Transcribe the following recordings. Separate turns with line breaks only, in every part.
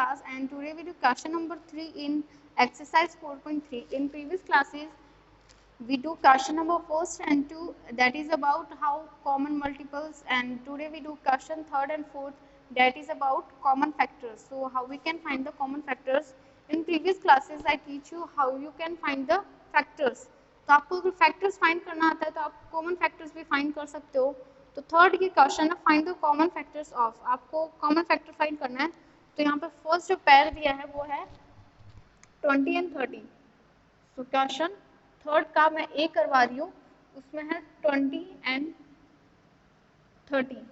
class and today we do question number 3 in exercise 4.3. In previous classes we do question number first and 2, that is about how common multiples, and today we do question third and fourth, that is about common factors. So how we can find the common factors. In previous classes I teach you how you can find the factors. तो आपको अगर factors find करना आता है तो आप common factors भी find कर सकते हो. तो थर्ड ये क्वेश्चन है find the common factors of. आपको कॉमन फैक्टर फाइंड करना है. तो यहाँ पे फर्स्ट जो पेयर दिया है वो है 20 एंड 30. सो क्वेश्चन थर्ड का मैं ए करवा रही हूँ, उसमें है 20 एंड 30.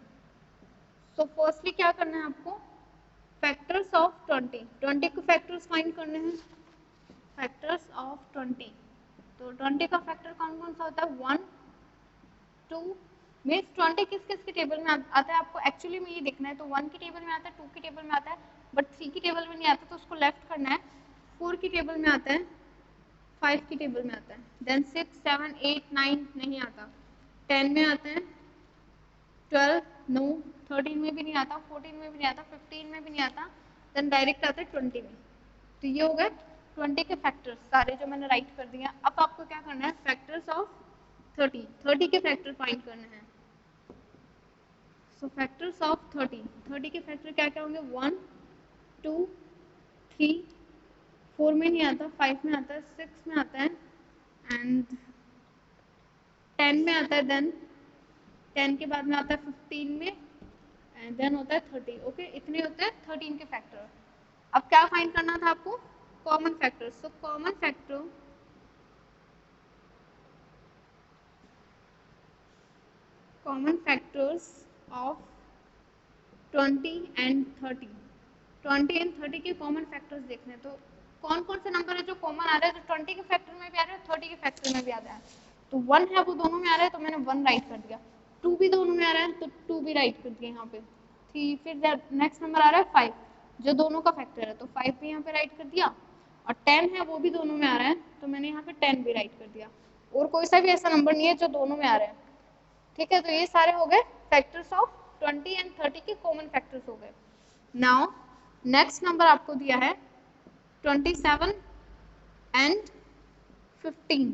सो फर्स्टली क्या करना है आपको, फैक्टर्स ऑफ 20 के फैक्टर्स फाइंड करने हैं. Factors of 20. तो 20 का फैक्टर कौन कौन सा होता है, 1 2 मीन्स 20 किस किस के टेबल में आता है आपको एक्चुअली में ये देखना है. तो 1 की टेबल में आता है, 2 की टेबल में आता है, बट 3 की टेबल में नहीं आता तो उसको लेफ्ट करना है. 4 की टेबल में आता है, 5 की टेबल में आता है, देन 6 7 8 9 नहीं आता, 10 में आता है, 12 नो, 13 में भी नहीं आता, 14 में भी नहीं आता, 15 में भी नहीं आता, देन डायरेक्ट आता है 20 में. तो ये हो गए 20 के फैक्टर्स सारे जो मैंने राइट कर दिया. अब आपको क्या करना है, फैक्टर्स ऑफ 30 के फैक्टर फाइंड करने हैं. सो फैक्टर्स ऑफ 30 के फैक्टर क्या क्या होंगे, 1 2 3 4 में नहीं आता, 5 में आता है, 6 में आता है एंड 10 में आता है, देन 10 के बाद में आता है 15 में एंड देन होता है 30. ओके, इतने होते हैं 13 के फैक्टर. अब क्या फाइंड करना था आपको, common factor. So common factors of 20 and 30. 20 and 30 के कॉमन फैक्टर्स देखने. तो कौन कौन से नंबर है जो कॉमन आ रहा है, जो 20 के फैक्टर में भी आ रहा है, 30 के फैक्टर में भी आ रहा है. तो 1 है वो दोनों में आ रहा है तो मैंने 1 राइट कर दिया. 2 भी दोनों में आ रहा है तो 2 भी राइट कर दिया यहाँ पे. 3 फिर नेक्स्ट नंबर आ रहा है 5 जो दोनों का फैक्टर है तो 5 भी यहाँ पे राइट कर दिया. और 10 है वो भी दोनों में आ रहा है तो मैंने यहाँ पे 10 भी राइट कर दिया. और कोई सा भी ऐसा नंबर नहीं है जो दोनों में आ रहा है. ठीक है, तो ये सारे हो गए फैक्टर्स ऑफ 20 एंड 30 के कॉमन फैक्टर्स हो गए. नाउ नेक्स्ट नंबर आपको दिया है 27 एंड 15.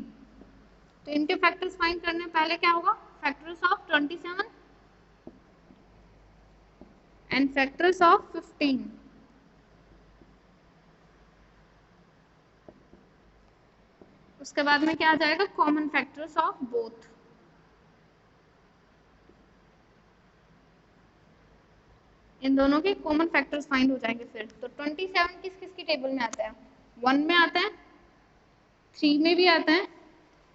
तो इनके फैक्टर्स फाइंड करने पहले क्या होगा, factors of 27 and factors of 15. उसके बाद में क्या आ जाएगा, कॉमन फैक्टर्स ऑफ बोथ. इन दोनों के कॉमन फैक्टर्स फाइंड हो जाएंगे फिर. तो 27 किस किस की टेबल में आता है, 1 में आता है, 3 में भी आता है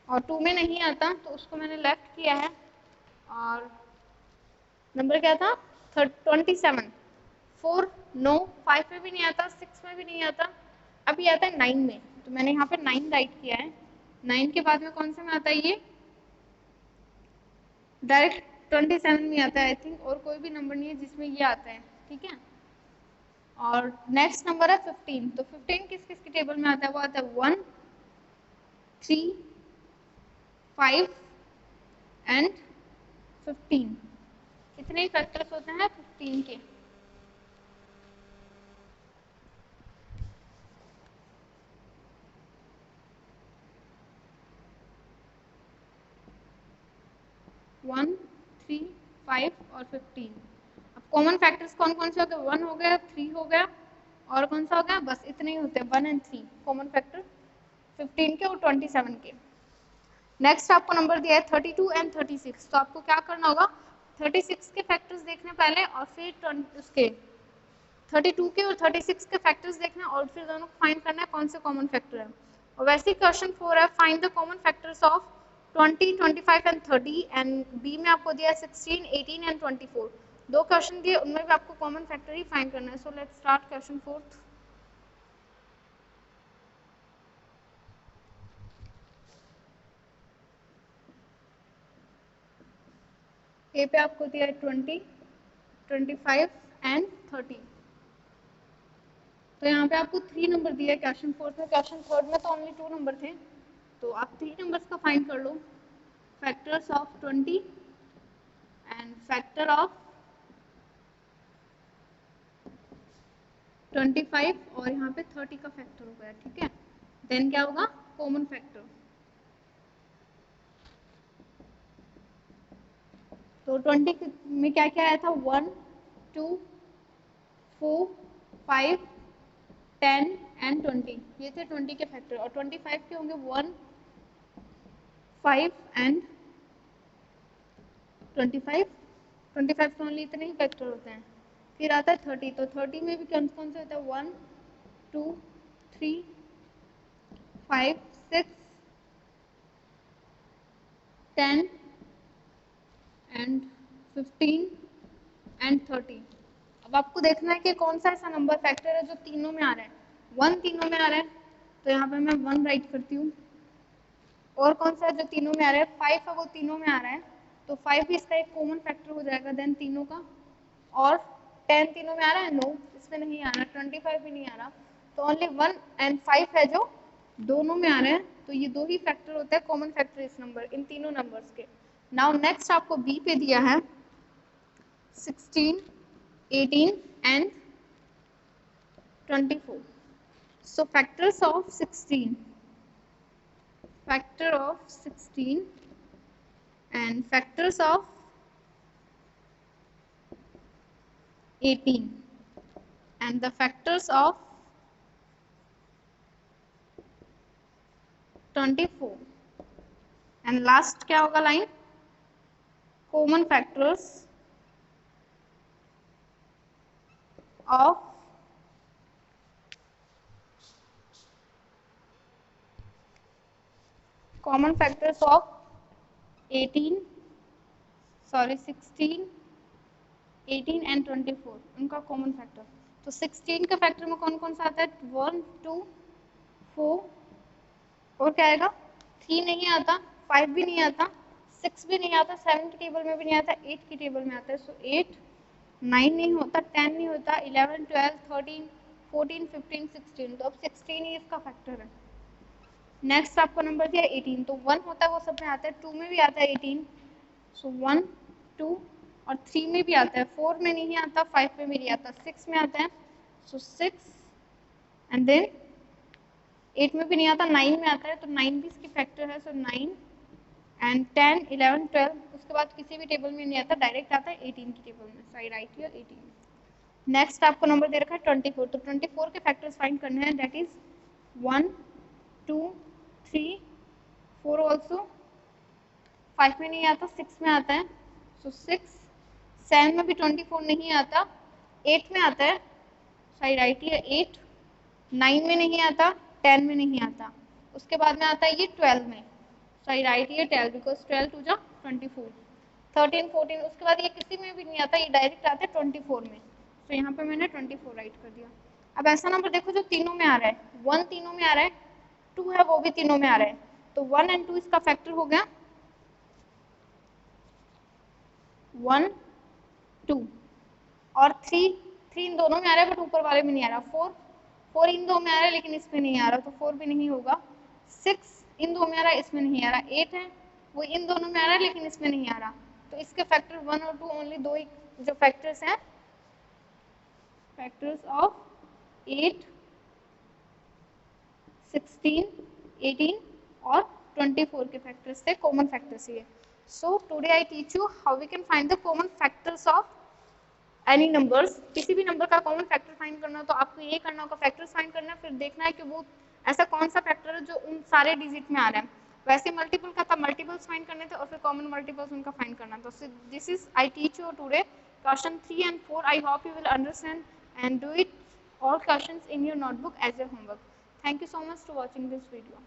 और 2 में नहीं आता तो उसको मैंने लेफ्ट किया है. और नंबर क्या था 27, 4 नो, 5 में भी नहीं आता, 6 में भी नहीं आता, अभी आता है 9 में तो मैंने यहाँ पे 9 राइट किया है. 9 के बाद में कौन से में आता है, ये डायरेक्ट 27 में आता है आई थिंक, और कोई भी नंबर नहीं है जिसमें ये आता है. ठीक है, और नेक्स्ट नंबर है 15. तो 15 किस किस की टेबल में आता है, वो आता है 1 3 5 एंड 15. कितने फैक्टर्स होते हैं 15 के, वन 3 5 और 15. अब कॉमन फैक्टर्स कौन कौन से हो गए, 1 हो गया, 3 हो गया और कौन सा हो गया, बस इतने ही होते हैं 1 एंड 3 कॉमन फैक्टर 15 के और 27 के. नेक्स्ट आपको नंबर दिया है 32 एंड 36. तो आपको क्या करना होगा, 36 के फैक्टर्स देखने पहले और फिर उसके 32 के और 36 के फैक्टर्स देखना और फिर दोनों को फाइंड करना है कौन से कॉमन फैक्टर है. और वैसे क्वेश्चन 4 है find the common factors of 20 25 and 30 and B में आपको दिया है 16 18 एंड 24. दो क्वेश्चन दिए उनमें भी आपको कॉमन फैक्टर ही फाइंड करना है. So let's start question 4. ए पे आपको दिया है 20 25 एंड 30. तो यहाँ पे आपको 3 नंबर दिया है क्वेश्चन 4 में. क्वेश्चन 3 में तो ओनली 2 नंबर थे तो आप 3 नंबर्स का फाइंड कर लो. Factors of 20 and factor of 25 और यहाँ पे 30 का फैक्टर हो गया, ठीक है। देन क्या होगा, कॉमन फैक्टर। तो 20 में क्या क्या आया था, 1 2 4 5 10 एंड 20, ये थे 20 के फैक्टर। और 25 के होंगे 1 5 एंड 25, 25 के ओनली इतने ही फैक्टर होते हैं। फिर आता है 30, तो 30 में भी कौन कौन से होता है, 1 2 3 5 6 10 एंड 15 एंड 30। अब आपको देखना है कि कौन सा ऐसा नंबर फैक्टर है जो तीनों में आ रहा है। 1 तीनों में आ रहा है, तो यहाँ पे मैं 1 राइट करती हूँ। और कौन सा है जो तीनों में आ रहा है, 5 है, वो तीनों में आ रहा है, तो 5 भी इसका एक कॉमन फैक्टर हो जाएगा देन तीनों का। और 10 तीनों में आ रहा है, नो इसमें नहीं आ रहा, 25 भी नहीं आ रहा, तो ओनली 1 एंड 5 है जो दोनों में आ रहे हैं। तो ये दो ही फैक्टर होते हैं कॉमन फैक्टर इस नंबर, इन तीनों नंबर्स के। नाउ नेक्स्ट आपको बी पे दिया है 16 18 and 24. So factors of 16, factor of 16 and factors of 18 and the factors of 24 and last क्या होगा line, common factors of common factors of 18 sorry 16 18 and 24, उनका कॉमन फैक्टर। तो 16 के फैक्टर में कौन कौन सा आता है, 1 2 4 और क्या आएगा, 3 नहीं आता, 5 भी नहीं आता, 6 भी नहीं आता, 7 की टेबल में भी नहीं आता, 8 की टेबल में आता है। सो 8 9 नहीं होता, 10 नहीं होता, 11 12 13 14 15 16, तो अब 16 ही इसका फैक्टर है। नेक्स्ट आपको नंबर दिया 18, तो 1 होता है वो सब में आता है, 2 में भी आता है 18, सो 1 2 और 3 में भी आता है, 4 में नहीं आता, 5 में भी नहीं आता, 6 में आता है, सो 6 एंड देन 8 में भी नहीं आता, 9 में आता है, तो 9 भी इसकी फैक्टर है, सो 9 एंड 10 11 12, उसके बाद किसी भी टेबल में नहीं आता, डायरेक्ट आता है 18 की टेबल में, साइड राइट हियर 18। नेक्स्ट आपको नंबर दे रखा है 24, तो 24 के फैक्टर्स फाइंड करने हैं, दैट इज 1 2 3 4 ऑल्सो, 5 में नहीं आता, 6 में आता है, सो 6 7 में भी 24 नहीं आता, 8 में आता है, साइड राइट हियर 8, 9 में नहीं आता, 10 में नहीं आता, उसके बाद में आता है ये 12 में, side right here 12 because 12 two जा 24, 13 14, उसके बाद ये किसी में भी नहीं आता, ये डायरेक्ट आता है 24 में, तो यहाँ पे मैंने 24 राइट कर दिया। अब ऐसा नंबर देखो जो तीनों में आ रहा है, 1 तीनों में आ रहा है, 2 है वो भी तीनों में आ रहा है, तो 1 एंड 2 इसका फैक्टर हो गया 1 2 और 3 इन दोनों में आ रहा है बट ऊपर वाले में नहीं आ रहा, 4 इन दो में आ रहा है लेकिन इसमें नहीं आ रहा, तो 4 भी नहीं होगा, 6 इन दो में आ रहा है, इसमें नहीं आ रहा, 8 है वो इन दोनों में आ रहा है लेकिन इसमें नहीं आ रहा, तो इसके फैक्टर 1 और 2 ओनली दो ही जो फैक्टर्स हैं, फैक्टर्स ऑफ 8 16 18 और 24 के फैक्टर्स थे, कॉमन फैक्टर्स ये। So today I teach you how we can find the common factors of any numbers. किसी भी नंबर का कॉमन फैक्टर फाइंड करना हो तो आपको ये करना होगा, फैक्टर्स फाइंड करना है, फिर देखना है कि वो ऐसा कौन सा फैक्टर है जो उन सारे डिजिट में आ रहा है। वैसे मल्टीपल का था, मल्टीपल्स फाइंड करने थे और फिर कॉमन मल्टीपल्स उनका फाइंड करना था। So this is I teach you today question 3 and 4. I hope you will understand and do it all questions in your notebook as your homework. Thank you so much for watching this video.